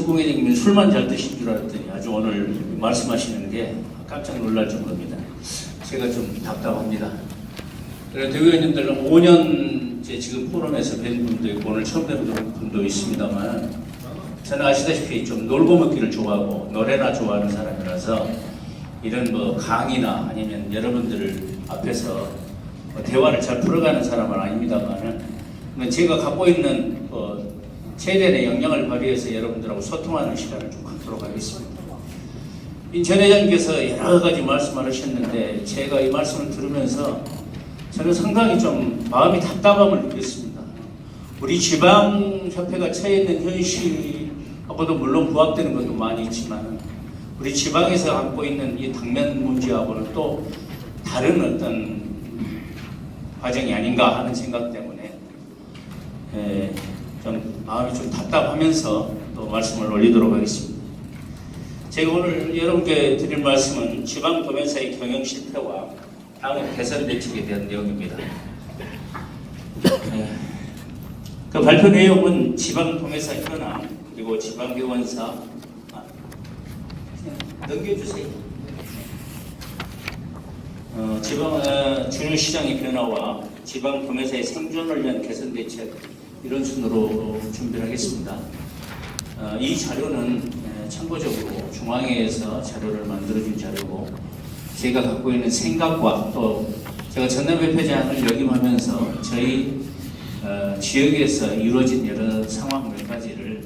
이인석 부회장님이 술만 잘 드신 줄 알았더니 아주 오늘 말씀하시는 게 깜짝 놀랄 정도입니다. 제가 좀 답답합니다. 대의원님들 5년 지금 포럼에서 뵌 분도 있고 오늘 처음 뵌 분도 있습니다만 저는 아시다시피 좀 놀고 먹기를 좋아하고 노래나 좋아하는 사람이라서 이런 뭐 강의나 아니면 여러분들 앞에서 대화를 잘 풀어가는 사람은 아닙니다만은 제가 갖고 있는 최대의 역량을 발휘해서 여러분들하고 소통하는 시간을 좀 갖도록 하겠습니다. 인 전 회장님께서 여러 가지 말씀을 하셨는데 제가 이 말씀을 들으면서 저는 상당히 좀 마음이 답답함을 느꼈습니다. 우리 지방협회가 처해 있는 현실하고도 물론 부합되는 것도 많이 있지만 우리 지방에서 갖고 있는 이 당면 문제하고는 또 다른 어떤 과정이 아닌가 하는 생각 때문에 좀 마음이 좀 답답하면서 또 말씀을 올리도록 하겠습니다. 제가 오늘 여러분께 드릴 말씀은 지방도매사의 경영 실패와 다음 개선 대책에 대한 내용입니다. 그 발표 내용은 지방도매사 현황 그리고 지방회원사 넘겨주세요. 지방 준유시장의 변화와 지방도매사의 생존을 위한 개선 대책 이런 순으로 준비를 하겠습니다. 이 자료는 참고적으로 중앙회에서 자료를 만들어준 자료고 제가 갖고 있는 생각과 또 제가 전남협회장을 역임하면서 저희 지역에서 이루어진 여러 상황 몇 가지를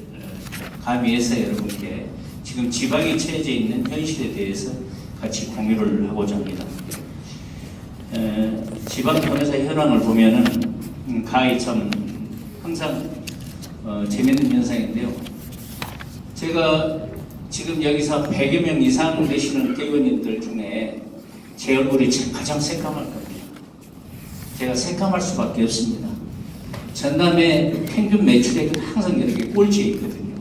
가미해서 여러분께 지금 지방에 처해져 있는 현실에 대해서 같이 공유를 하고자 합니다. 지방도매사 현황을 보면은 가히 참 항상 재밌는 현상인데요. 제가 지금 여기서 100여 명 이상 되시는 대의원님들 중에 제 얼굴이 가장 새까말 겁니다. 제가 새까말 수밖에 없습니다. 전남의 평균 매출액은 항상 이렇게 꼴찌에 있거든요.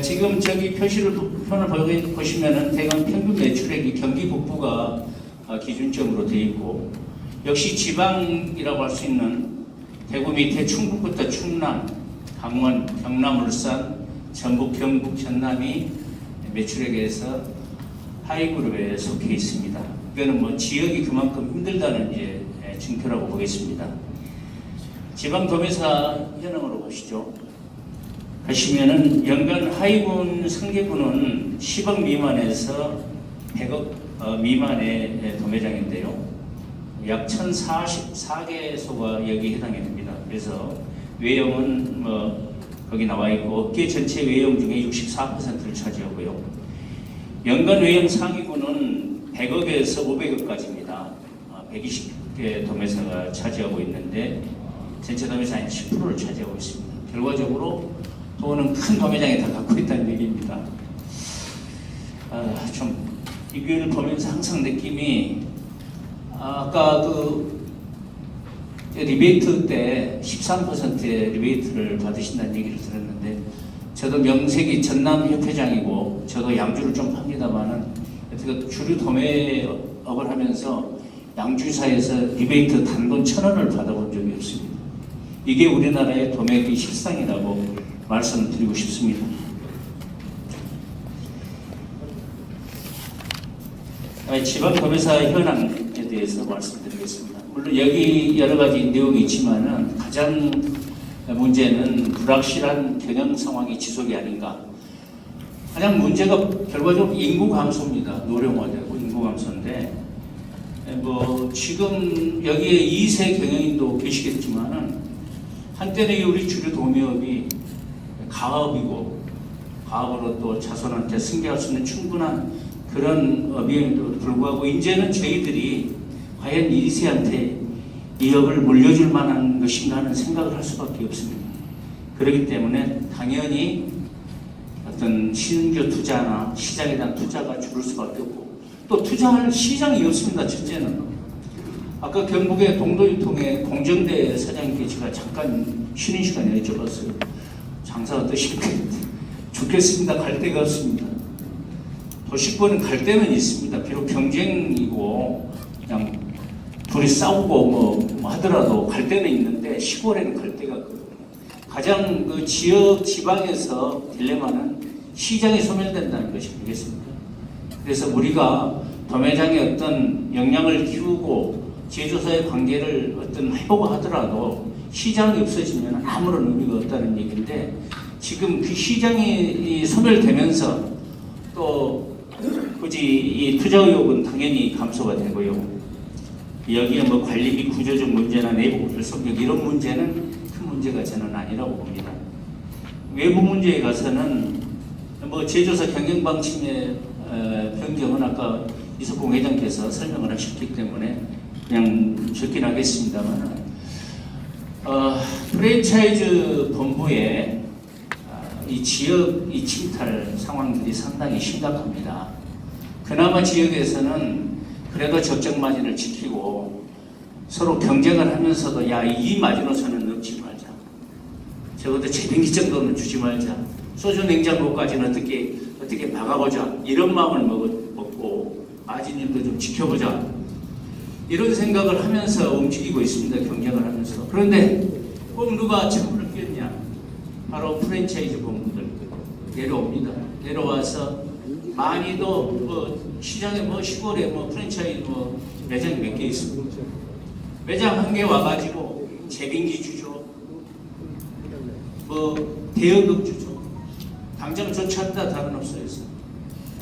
지금 저기 표를 보시면은 대강 평균 매출액이 경기 북부가 기준점으로 되어 있고 역시 지방이라고 할 수 있는 대구 밑에 충북부터 충남, 강원, 경남, 울산, 전북, 경북, 전남이 매출액에서 하위그룹에 속해 있습니다. 이거는 뭐 지역이 그만큼 힘들다는 증표라고 보겠습니다. 지방도매사 현황으로 보시죠. 보시면은 연간 하위군 상계군은 10억 미만에서 100억 미만의 도매장인데요. 약 1044개소가 여기 해당이 됩니다. 그래서 외형은 거기 나와 있고 업계 전체 외형 중에 64%를 차지하고요. 연간 외형 상위군은 100억에서 500억까지입니다. 120개 도매사가 차지하고 있는데 전체 도매사의 10%를 차지하고 있습니다. 결과적으로 돈은 큰 도매장이 다 갖고 있다는 얘기입니다. 좀 이걸 보면서 항상 느낌이 아까 리베이트 때 13%의 리베이트를 받으신다는 얘기를 들었는데 저도 명색이 전남협회장이고 저도 양주를 좀 합니다만은 주류 도매업을 하면서 양주사에서 리베이트 단돈 1,000원을 받아본 적이 없습니다. 이게 우리나라의 도매업의 실상이라고 말씀을 드리고 싶습니다. 지방도매사 현황에 대해서 말씀드리겠습니다. 물론 여기 여러 가지 내용이 있지만은 가장 문제는 불확실한 경영 상황이 지속이 아닌가. 가장 문제가 결과적으로 인구 감소입니다. 노령화되고 인구 감소인데 지금 여기에 2세 경영인도 계시겠지만은 한때는 우리 주류 도매업이 가업이고 가업으로 또 자손한테 승계할 수 있는 충분한 그런 업임에도 불구하고 이제는 저희들이 과연 2세한테 이 업을 물려줄 만한 것인가 하는 생각을 할 수밖에 없습니다. 그렇기 때문에 당연히 어떤 신규 투자나 시장에 대한 투자가 줄을 수밖에 없고 또 투자할 시장이 없습니다. 첫째는 아까 경북의 동도유통의 공정대 사장님께 제가 잠깐 쉬는 시간에 여쭤봤어요. 장사 어떠십니까? 좋겠습니다. 갈 데가 없습니다. 도시권은 갈 데는 있습니다. 비록 경쟁이고 그냥 둘이 싸우고 뭐 하더라도 갈 데는 있는데 시골에는 갈 데가 없거든요. 가장 그 지역 지방에서 딜레마는 시장이 소멸된다는 것이 아니겠습니까? 그래서 우리가 도매장의 어떤 역량을 키우고 제조사의 관계를 어떤 해보고 하더라도 시장이 없어지면 아무런 의미가 없다는 얘기인데, 지금 그 시장이 소멸되면서 또 굳이 이 투자 의욕은 당연히 감소가 되고요. 여기에 뭐 관리비 구조적 문제나 내부 결속력 이런 문제는 큰 문제가 저는 아니라고 봅니다. 외부 문제에 가서는 뭐 제조사 경영 방침의 변경은 아까 이석공 회장께서 설명을 하셨기 때문에 그냥 적긴 하겠습니다만, 프랜차이즈 본부의 이 지역 이 침탈 상황들이 상당히 심각합니다. 그나마 지역에서는 그래도 적정 마진을 지키고 서로 경쟁을 하면서도 야, 이 마지노선은 넘지 말자. 적어도 재빙기 정도는 주지 말자. 소주 냉장고까지는 어떻게 막아보자. 이런 마음을 먹고 마진율도 좀 지켜보자. 이런 생각을 하면서 움직이고 있습니다. 경쟁을 하면서. 그런데 꼭 누가 처음을 끼었냐? 바로 프랜차이즈 본부들 내려옵니다. 내려와서 많이도 뭐 시장에 뭐 시골에 뭐 프랜차이즈 뭐 매장이 몇 개 있습니다. 매장 한 개 와가지고 재빙기 주죠. 뭐 대여금 주죠. 당장 조차한다 다른 업소에서.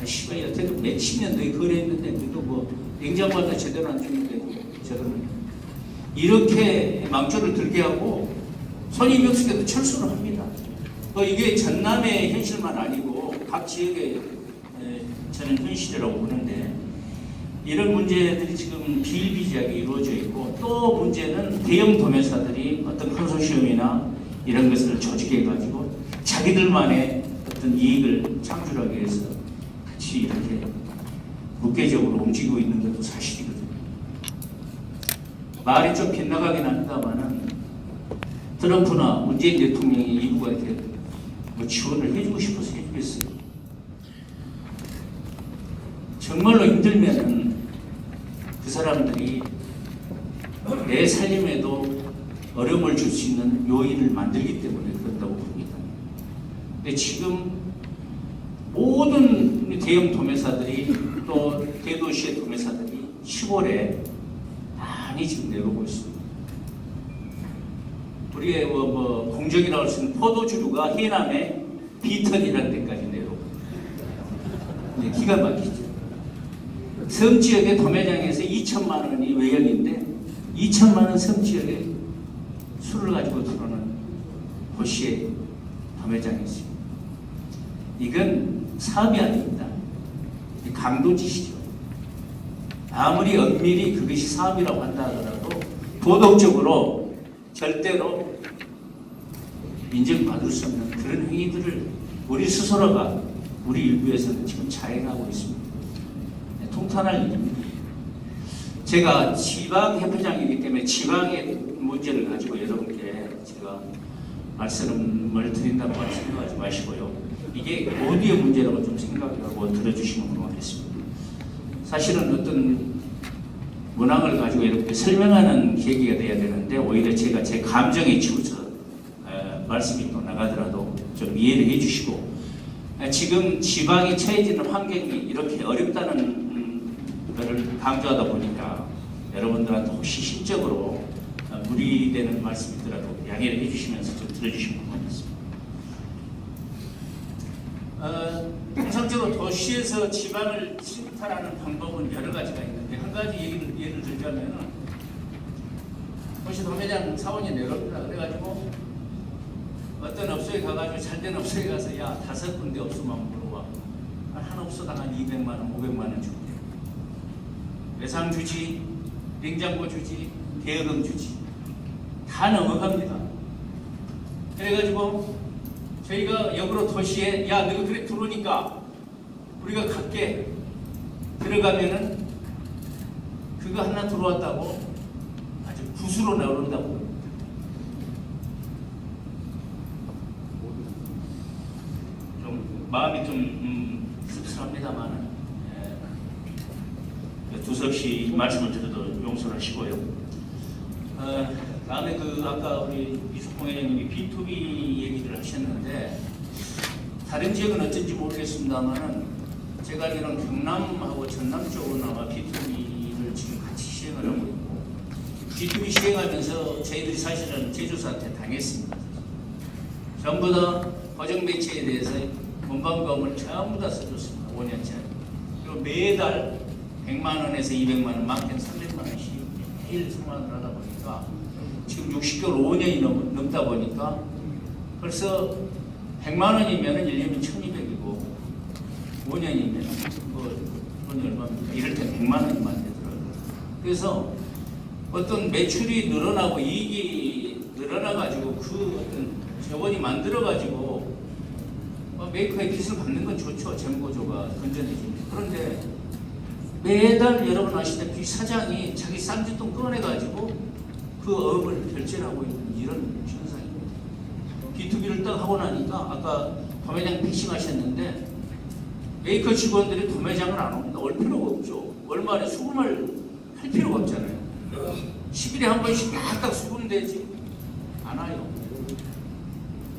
시간이 어떻게 몇십 년 더 거래했는데 그래도 뭐 냉장고도 제대로 안 주는데 저는 이렇게 망조를 들게 하고 손님이 없으니까 철수를 합니다. 이게 전남의 현실만 아니고 각 지역의 저는 현실이라고 보는데, 이런 문제들이 지금 비일비재하게 이루어져 있고, 또 문제는 대형 도매사들이 어떤 컨소시엄이나 이런 것을 조직해가지고 자기들만의 어떤 이익을 창출하기 위해서 같이 이렇게 무계적으로 움직이고 있는 것도 사실이거든요. 말이 좀 빗나가긴 합니다만은 트럼프나 문재인 대통령이 이부가 이렇게 뭐 지원을 해주고 싶어서 해주겠어요. 정말로 힘들면은 그 사람들이 내 살림에도 어려움을 줄 수 있는 요인을 만들기 때문에 그런다고 봅니다. 근데 지금 모든 대형 도매사들이 또 대도시의 도매사들이 시골에 많이 지금 내려오고 있습니다. 우리의 공적이라고 할 수 있는 포도주류가 해남의 비턴이라는 데까지 내려오고 기가 막히죠. 섬지역의 도매장에서 2천만 원이 외형인데 2천만 원 섬지역에 술을 가지고 들어오는 도시의 도매장이 있습니다. 이건 사업이 아닙니다. 강도짓이죠. 아무리 엄밀히 그것이 사업이라고 한다 하더라도 도덕적으로 절대로 인정받을 수 없는 그런 행위들을 우리 스스로가 우리 일부에서는 지금 자행하고 있습니다. 통탄할 일입니다. 제가 지방협회장이기 때문에 지방의 문제를 가지고 여러분께 제가 말씀을 드린다고 생각하지 마시고요. 이게 모두의 문제라고 좀 생각하고 들어주시면 고맙겠습니다. 사실은 어떤 문항을 가지고 이렇게 설명하는 계기가 돼야 되는데 오히려 제가 제 감정에 치우쳐 말씀이 또 나가더라도 좀 이해를 해주시고, 지금 지방이 처해지는 환경이 이렇게 어렵다는 것을 강조하다 보니까 여러분들한테 혹시 심적으로 무리되는 말씀이더라도 양해를 해주시면서 좀 들어주시면 고맙겠습니다. 통상적으로 도시에서 지방을 침탈하는 방법은 여러 가지가 있는데, 한 가지 예를 들자면 도시 도매장 사원이 내려옵니다. 그래가지고 어떤 업소에 가가지고 잘된 업소에 가서 야 5군데 업소만 물어봐. 한 업소당 한 200만 원, 500만 원 줄게. 외상 주지, 냉장고 주지, 대여금 주지. 다 넘어갑니다. 그래가지고 저희가 역으로 도시에 야 너가 그래 들어오니까 우리가 갈게. 들어가면은 그거 하나 들어왔다고 아주 붓으로 나온다고. 좀 마음이 좀 씁쓸합니다만 두서없이 말씀을 드려도 용서를 하시고요. 다음에 아까 우리 이숙봉 회장님이 B2B 얘기를 하셨는데 다른 지역은 어쩐지 모르겠습니다만은 제가 알기로는 경남하고 전남 쪽은 아마 B2B를 지금 같이 시행을 하고 있고 B2B 시행하면서 저희들이 사실은 제조사한테 당했습니다. 전부 다 고정 매체에 대해서 본방금을 전부 다 써줬습니다. 5년짜리. 그리고 매달 100만 원에서 200만 원, 많게는 300만 원씩 매일 상환을 하다 보니까 지금 60개월 5년이 넘다 보니까 벌써 100만 원이면 1년이 1200이고 5년이면 돈이 얼마입니까? 이럴 때 100만 원이만 되더라고요. 그래서 어떤 매출이 늘어나고 이익이 늘어나가지고 그 어떤 자본이 만들어가지고 메이커의 빚을 받는 건 좋죠. 재무구조가 건전해집니다. 그런데 매달 여러분 아시다시피 사장이 자기 쌍짓돈 꺼내가지고 그 업을 결제를 하고 있는 이런 현상입니다. B2B를 딱 하고 나니까 아까 도매장 피싱하셨는데 메이커 직원들이 도매장을 안 옵니다. 올 필요가 없죠. 월말에 수금을 할 필요가 없잖아요. 10일에 한 번씩 약간 수금되지 안 와요.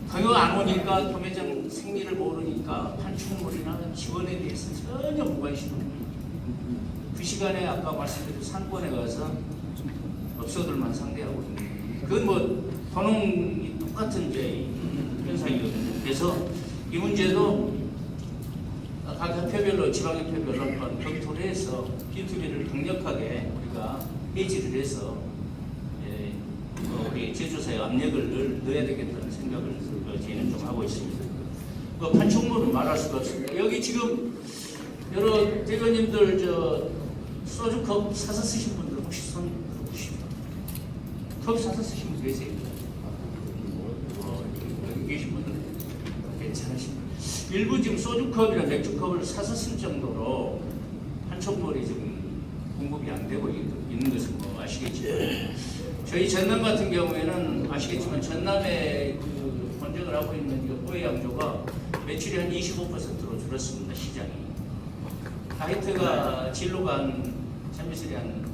그거 안 오니까 도매장 생리를 모르니까 판촉물이나 지원에 대해서 전혀 무관심합니다. 그 시간에 아까 말씀드린 상권에 가서 업소들만 상대하고 있는 그건 뭐 도농이 똑같은 이제 현상이거든요. 그래서 이 문제도 각 협회별로 지방협회별로 한번 검토를 해서 B2B를 강력하게 우리가 해지를 해서 우리 제조사에 압력을 넣어야 되겠다는 생각을 저희는 좀 하고 있습니다. 판촉물은 말할 수가 없습니다. 여기 지금 여러 대표님들 소주컵 사서 쓰신 분들 혹시 손 들어보시죠? 컵 사서 쓰신 분 계세요? 여기 계신 분들 괜찮으십니다. 일부 지금 소주컵이나 맥주컵을 사서 쓸 정도로 판촉물이 지금 공급이 안 되고 있는 것은 뭐 아시겠지만 저희 전남 같은 경우에는 아시겠지만 전남에 본적을 하고 있는 호의 양조가 매출이 한 25%로 줄었습니다. 시장이. 하이트가 진로가 참미슬이 한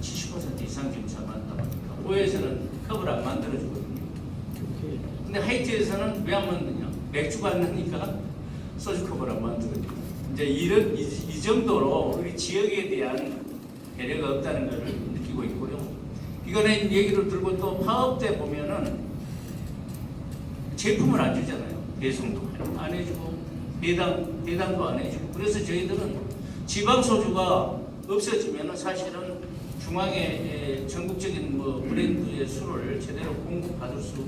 70% 이상 지금 잡았다 보니까 호에서는 컵을 안 만들어주거든요. 근데 하이트에서는 왜 안 만드냐? 맥주가 안 나니까 소주컵을 안 만들거든요. 이제 이 정도로 우리 지역에 대한 배려가 없다는 것을 느끼고 있고요. 이거는 얘기를 들고 또 파업 때 보면은 제품을 안 주잖아요. 배송도 안 해주고 배당도 안 해주고 그래서 저희들은 지방 소주가 없어지면은 사실은 중앙에 전국적인 브랜드의 술을 제대로 공급받을 수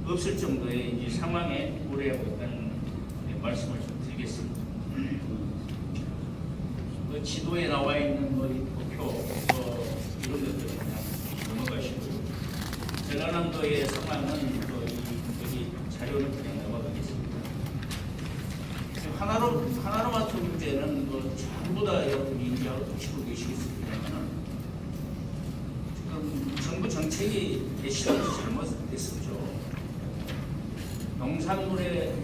없을 정도의 이제 상황에 우려하고 있다는 말씀을 좀 드리겠습니다. 지도에 나와 있는 이 도표 이런 것들 그냥 넘어가시고요. 전라남도의 상황은 여기 자료는 그냥 넘어가겠습니다. 하나로마트 문제는 전부 다 여러분이 인지하고 보시고 계시겠습니다만 지금 정부 정책이 시간이 잘못됐었죠. 농산물을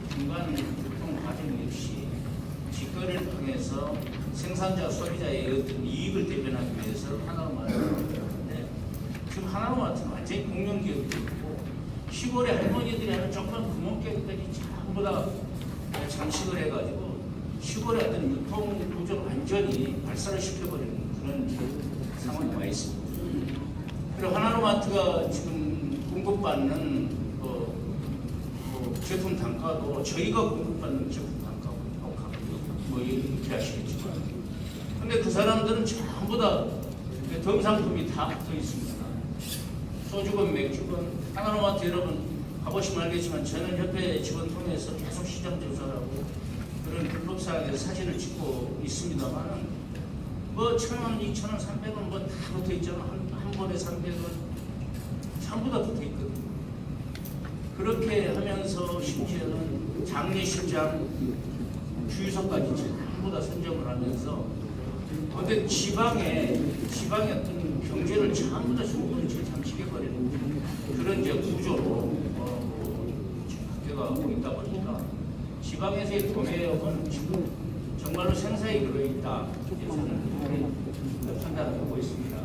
중간 유통 과정 없이 직거래를 통해서 생산자, 소비자의 어떤 이익을 대변하기 위해서 하나로마트를 만들었는데 지금 하나로마트는 완전히 공룡기업이 있고 시골의 할머니들이 하는 조그만 구멍가게까지 전부 다 장식을 해가지고 시골의 어떤 유통 구조를 완전히 발사를 시켜버리는 그런 상황이 와 있습니다. 그리고 하나로마트가 지금 공급받는 제품 단가도 저희가 공급받는 제품 단가하고 같고요. 이렇게 아시겠지만. 근데 그 사람들은 전부 다 정상품이 다 붙어 있습니다. 소주건 맥주건 하나로마트 여러분 가보시면 알겠지만 저는 협회 직원 통해서 계속 시장 조사를 하고 그런 블록사에서 사진을 찍고 있습니다만은 1,000원, 2,000원, 300원 다 붙어 있잖아. 한 번에 300원 전부 다 붙어 있거든요. 그렇게 하면서 심지어는 장례식장 주유소까지 전부 다 선정을 하면서 어떤 지방의 어떤 경제를 전부 다 소금을 잠식해버리는 그런 이제 구조로 바뀌어가고 있다 보니까 지방에서의 도매업은 지금 정말로 생사에 들어있다. 저는 판단을 하고 있습니다.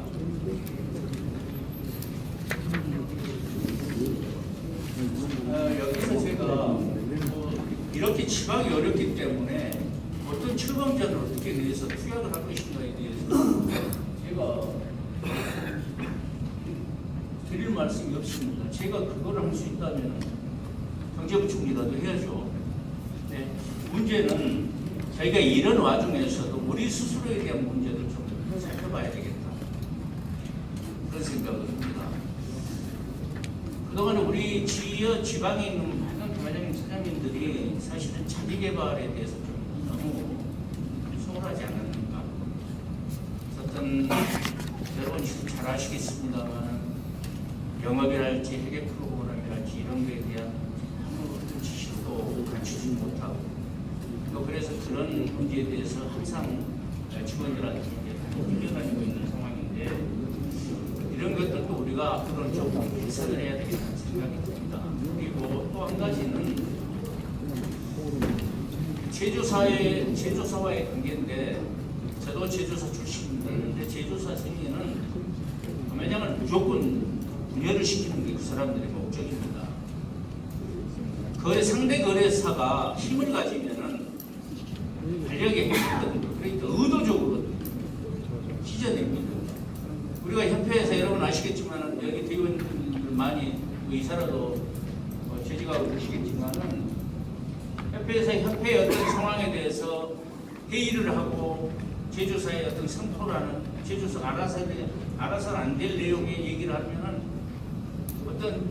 이렇게 지방이 어렵기 때문에 어떤 철강전을 어떻게 내서 투약을 할 것인가에 대해서 제가 드릴 말씀이 없습니다. 제가 그걸 할 수 있다면 경제부총리라도 해야죠. 네. 문제는 저희가 이런 와중에서도 우리 스스로에 대한 문제도 좀 살펴봐야 되겠다. 그런 생각을 합니다. 그동안 우리 지방에 있는 많은 도매장 사장님들이 사실은 자기 개발에 대해서 좀 너무 소홀하지 않았는가. 어떤 여러분 지금 잘 아시겠습니다만 영업이랄지 회계 프로그램이랄지 이런 거에 대한 어떤 지식도 갖추지 못하고 또 그래서 그런 문제에 대해서 항상 직원들한테 밀려다니고 있는 상황인데 이런 것들도 우리가 앞으로는 조금 개선을 해야 되겠다는 생각이 듭니다. 그리고 또 한 가지는 제조사와의 관계인데 저도 제조사 출신인데 제조사 생계는 도매장을 무조건 분열을 시키는 게 그 사람들의 목적입니다. 상대 거래사가 힘을 가지면은 관리하기 힘들거든요. 그러니까 의도적으로 찢어냅니다. 우리가 협회에서 여러분 아시겠지만 여기 대의원들 많이 의사라도 재직하고 계시겠지만은 협회에서 협회의 어떤 상황에 대해서 회의를 하고 제조사의 어떤 성토라는 제조사 알아서는 안 될 내용의 얘기를 하면은 어떤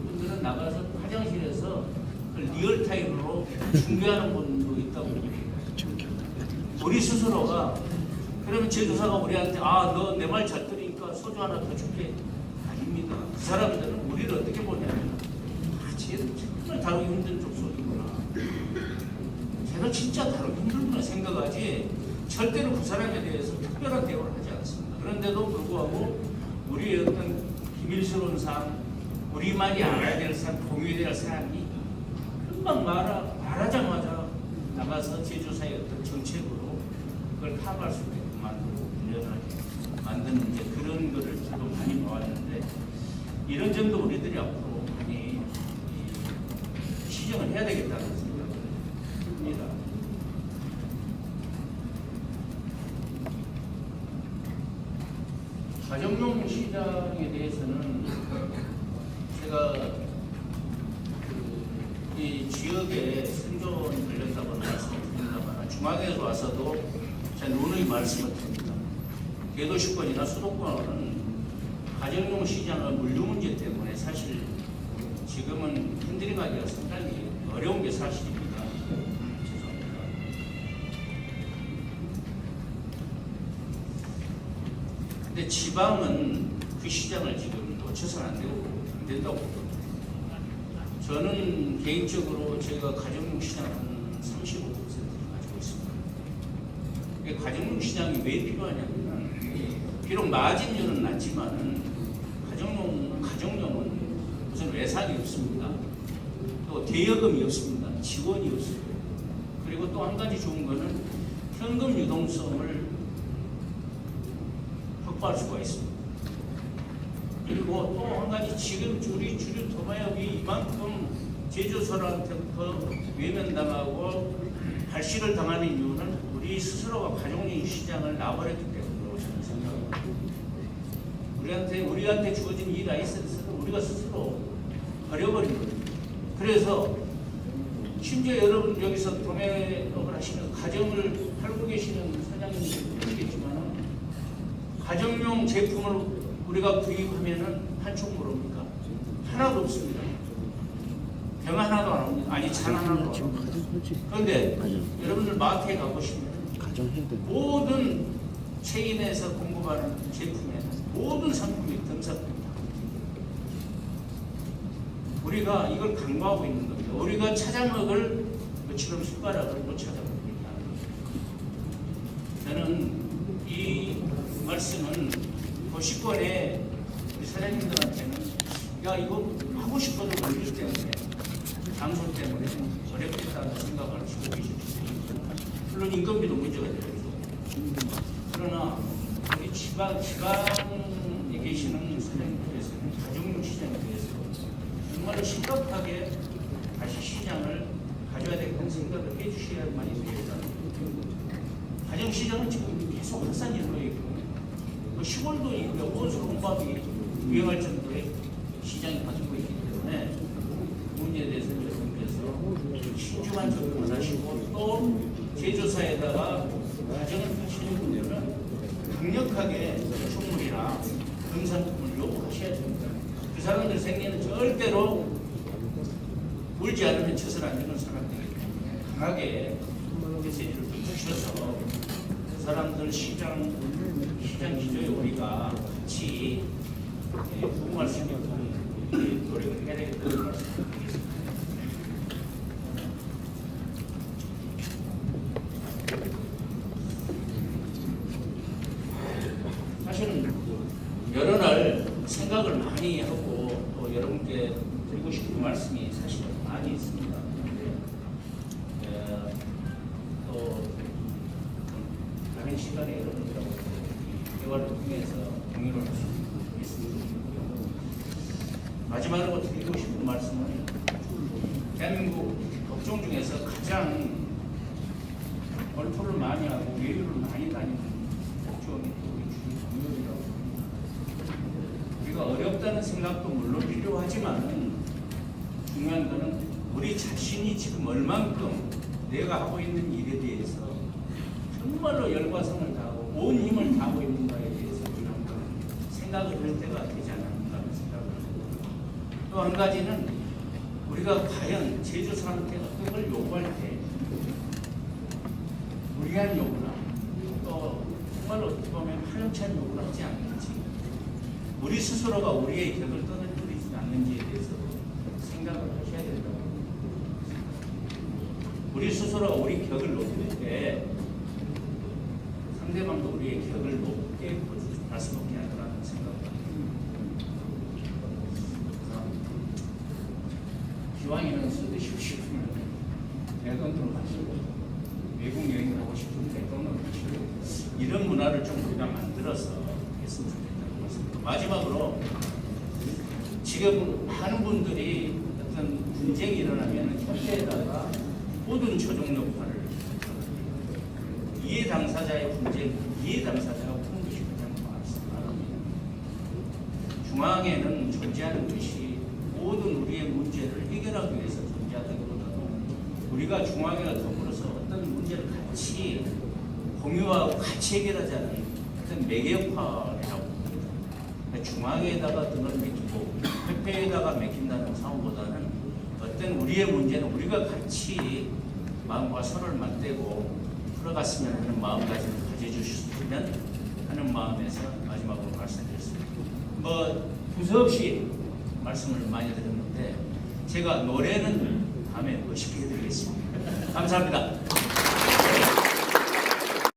분들은 나가서 화장실에서 리얼타임으로 중계하는 분도 있다고 우리 스스로가 그러면 제조사가 우리한테 너 내 말 잘 들으니까 소주 하나 더 줄게 아닙니다. 그 사람들은 우리를 어떻게 보냐면 쟤는 정말 다루기 힘든 족속이구나. 제가 진짜 다루기 힘들구나 생각하지 절대로 그 사람에 대해서 특별한 대우를 하지 않습니다. 그런데도 불구하고 우리의 어떤 비밀스러운 사항 우리만이 알아야 될 사람 공유해야 될 사람이 금방 말하자마자 나가서 제조사의 어떤 정책으로 그걸 파악할 수 있게끔 만들고 분열하게 만드는 이제 그런 거를 저도 많이 봐왔는데 이런 점도 우리들이 앞으로 많이 시정을 해야 되겠다는 생각을 합니다. 가정용 시장에 대해서는 제가 이 지역의 생존 관련다고 말씀을 드립니다만 중앙에서 와서도 제가 누누이 말씀을 드립니다. 대도시권이나 수도권은 가정용 시장의 물류 문제 때문에 사실 지금은 핸들링하기가 상당히 어려운 게 사실입니다. 죄송합니다. 근데 지방은 그 시장을 지금 놓쳐서는 안 된다고 보거든요. 저는 개인적으로 저희가 가정용 시장을 한 35%를 가지고 있습니다. 가정용 시장이 왜 필요하냐면 비록 마진율은 낮지만은 가정용은 무슨 외상이 없습니다. 또 대여금이 없습니다. 지원이 없어요. 그리고 또 한 가지 좋은 거는 현금 유동성을 확보할 수가 있습니다. 그리고 또 한 가지 지금 우리 주류 도매업이 이만큼 제조사한테부터 외면당하고 발시를 당하는 이유는 우리 스스로가 가정용 시장을 놔버렸기 때문이라고 저는 생각합니다. 우리한테 주어진 이 라이센스를 우리가 스스로 버려버린 겁니다. 그래서 심지어 여러분 여기서 도매업을 하시는 가정을 팔고 계시는 사장님들도 계시겠지만 가정용 제품을 우리가 구입하면은 한쪽 모릅니까? 하나도 없습니다. 병 하나도 안 옵니다. 아니 잔 하나도 안 옵니다. 그런데 여러분들 마트에 가보시면 모든 체인에서 공급하는 제품에 모든 상품이 등산품입니다. 우리가 이걸 강구하고 있는 겁니다. 우리가 찾아 먹을 것처럼 숟가락을 못 찾아먹고 있다는 거죠. 저는 이 말씀은 도시권의 우리 사장님들한테는 이거 하고 싶어도 물질 때문에 장소 때문에 어렵겠다는 생각을 하시고 계실 수 있습니다. 물론 인건비도 문제가 되죠. 그러나 우리 지방에 계시는 사장님들께서는 가정용 시장에 대해서 정말로 심각하게 다시 시장을 가져야 되겠다는 생각을 해주셔야만이 됩니다. 가정시장은 지금 계속 확산일로 있고 시골도 온수 혼밥이 유행할 정도의 시장이 가지고 있기 때문에 문제에 대해서 여러분께서 신중한 접근을 하시고 또 제조사에다가 가정을 하시는 분들은 강력하게 충분이나 금산품을 요구하셔야 됩니다. 그 사람들 생계는 절대로 울지 않으면 젖을 안 주는 사람들이기 때문에 강하게 메시지를 주셔서 그 사람들 시장 기조에 우리가 같이 부응할 수 있는 노력을 해야 되겠다는 말씀드리겠습니다. 사실은 여러 날 생각을 많이 하고 또 여러분께 드리고 싶은 말씀이 사실은 많이 있습니다. 또 다른 시간에 여러분들하고 대화를 통해서 공유를 할 수 있습니다. 마지막으로 드리고 싶은 말씀은 대한민국 업종 중에서 가장 얼토를 많이 하고 외유를 많이 다니는 업종이 우리 주류공업이라고 합니다. 우리가 어렵다는 생각도 물론 필요하지만 중요한 것은 우리 자신이 지금 얼만큼 내가 하고 있는 일에 대해서 정말로 열과 성을 다하고 온 힘을 다하고 있는가에 대해서 우리가 한번 생각을 할 때가 되지 않았는가 하는 생각을 합니다. 또 한 가지는 우리가 과연 제조사한테 어떤 걸 요구할 때 무리한 요구나 또 정말 어떻게 보면 하찮은 요구를 하지 않는지 우리 스스로가 우리의 격을 떠나버리지 않는지에 대해서 생각을 하셔야 된다고 합니다. 우리 스스로가 우리 격을 높일 때 상대방도 우리의 격을 높게 볼 수밖에 안 된다는 생각을 합니다. 기왕이면 쓰듯이 싶으면 대돈으로 가시고 외국 여행을 하고 싶으면 대돈으로 가시고 이런 문화를 좀 우리가 만들어서 했으면 좋겠다는 말씀입니다. 마지막으로 지금 많은 분들이 어떤 분쟁이 일어나면 협회에다가 모든 조정 역할을 이해 당사자의 분쟁, 이해 당사자가 푸는 것이 가장 많습니다. 중앙에는 존재하는 것이 모든 우리의 문제를 해결하기 위해서 존재하다기보다도 우리가 중앙회와 더불어서 어떤 문제를 같이 공유하고 같이 해결하자는 어떤 매개 역할을 하고 있습니다. 중앙회에다가 등을 맡기고 협회에다가 맡긴다는 상황보다는 어떤 우리의 문제는 우리가 같이 마음과 손을 맞대고 풀어갔으면 하는 마음가짐을 가져주셨으면 하는 마음에서 마지막으로 말씀드렸습니다. 두서없이 말씀을 많이 드렸는데 제가 노래는 다음에 멋있게 해드리겠습니다. 감사합니다.